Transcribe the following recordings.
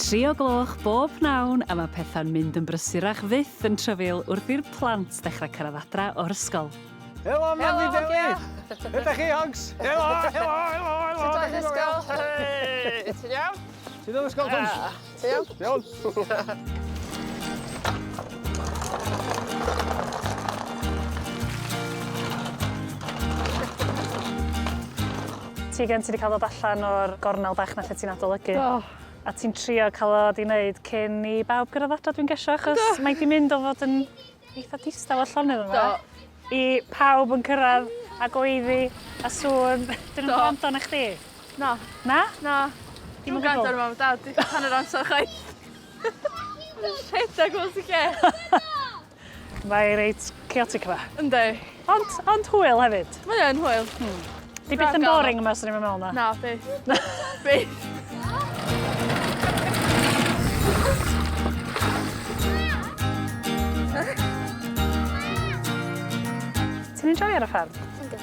3 o gloch bob pnawn a mae pethau'n mynd yn brysurach fyth yn tryfil wrth i'r plant dechrau cyrraedd adra o'r ysgol. Helo, Mandy Dewi! Ydych chi, Hogs? Helo! Sut ydych ysgol? Hei! Ti'n iawn? Ti'n dod ysgol, Tons? Ti'n iawn? Iawn. Ti gen ti wedi cael dod allan o'r gornel bach na lle ti'n adolygu. A ti'n trio cael o di wneud cyn i bawb gyrraedd adra dwi'n gesio, achos mae di mynd o fod yn eitha distaw o llonydd yma. I pawb yn cyrraedd a goeddi a sŵn. Dyn nhw'n gwrando na chdi? Na. Na? Na. Dim yn gwrando gwbl? ar mam a dad, di hanner amser chwaith. Rhedeg o sy'n lle. Mae reit chaotic yma. Ynddi. Ond hwyl hefyd. Mae yn hwyl. Di beth yn boring yma sy'n ni'n meddwl na? Na, beth. Beth. Ti'n enjoy ar y ffarm?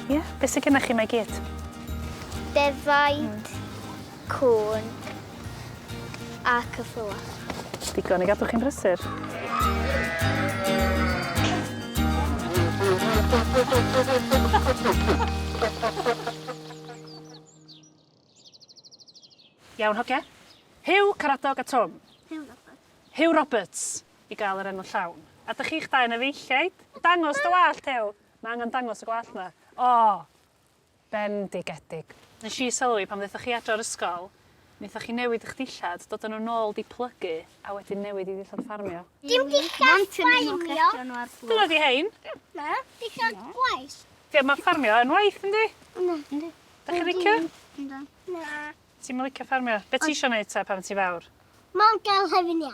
Ie? Be sy'n gennych chi mae gyd? Defaid, cwn a cyffwla. Digon i gadw chi'n brysur. Iawn, hogia. Hugh Caradog a Tom. Hugh Roberts i gael yr enw llawn. A dych chi'ch dau yn efeilliaid. Dangos dy wallt, Hugh. Mae angen dangos y gwallt na. O, bendigedig. Nes i sylwi pan ddeithoch chi adro'r ysgol, wnaethoch chi newid eich dillad, dod yn ôl di plygu, a wedyn newid i dillad ffarmio. Dim dillad ffarmio. Dyna di hein. Na, dillad gwaith. Ie, mae ffarmio yn waith, yndi? Na. Da chi'n licio? Na. Ti'n mynd licio ffarmio? Be ti isio wneud te pan ti fawr? Mae'n gael hefyd ia.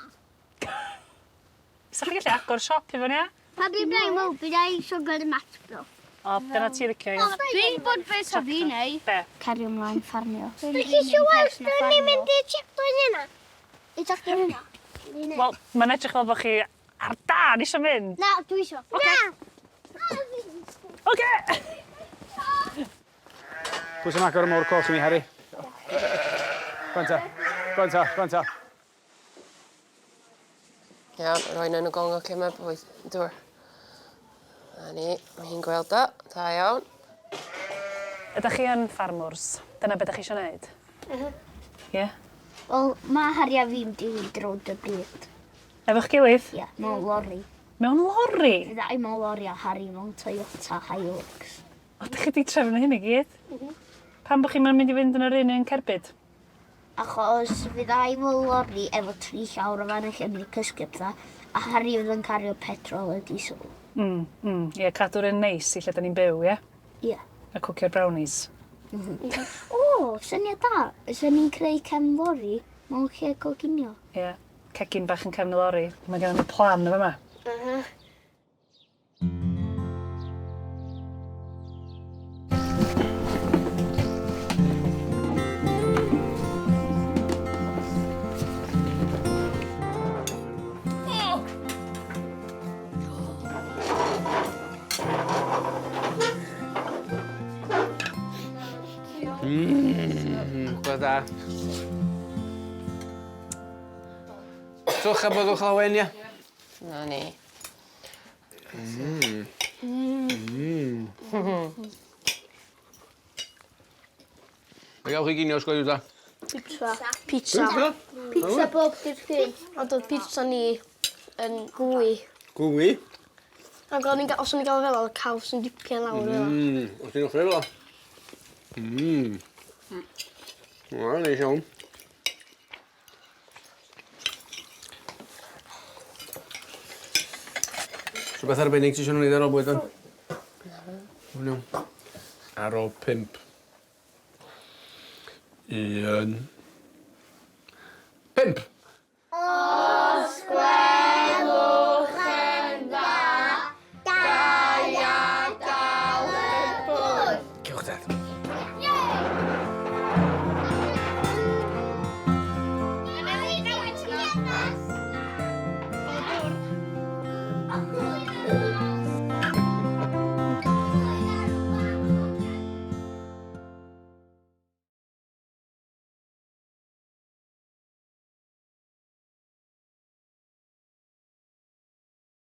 Sa chi gallu agor siop i fyny, ia? Pa fi blaen mwy, bydd ei eisiau gweld y matbro. O, dyna ti licio, ie. Dwi'n bod fe sa fi neu. Be? Cario mlaen ffarmio. Dych chi eisiau weld ni mynd i'r checkpoint yna? I checkpoint yna? Wel, mae'n edrych fel bod chi ar dan eisiau mynd. Na, dwi eisiau. Na! Oce! Pwy sy'n agor y môr coch i mi, Harry? Gwanta. Iawn, rwy'n yn y gong o cym bwyd. Dŵr. A ni, mae hi'n gweld o. Da iawn. Ydych chi yn ffarmwrs? Dyna beth ydych chi eisiau gwneud? Ie? Wel, mae Harry a fi'n dilyn drod y byd. Efo'ch gilydd? Ie, mewn lori. Mewn lori? Ddau mewn lori a Harry mewn Toyota Hilux. O, ydych chi di trefnu hyn i gyd? Pan bych chi'n mynd i fynd yn yr un yn cerbyd? Achos fi ddau mewn lori efo 3 llawr o fan eich yn mynd i cysgu pethau, a Harry fydd yn cario petrol a diesel. Ie, cadw'r un neis i lle da ni'n byw, ie? Ie. A cwcio'r brownies. O, syniad da. Ysyn ni'n creu cefn lori mewn lle coginio. Ie, cegin bach yn cefn y lori. Mae gen i plan efo yma. Gwyd da. Twch a byddwch lawen, ia? Na ni. Fe gael chi ginio sgwydw da? Pizza. Pizza bob dydd chi. Ond oedd pizza ni yn gwy. Gwy? Ac os o'n i'n gael fel oedd caws yn dipio lawr fel. Os ti'n ochr efo? O, neis iawn. Rhywbeth arbennig ti eisiau nhw'n neud ar ôl bwyd o'n? Iawn. Ar ôl 5. 1. 5.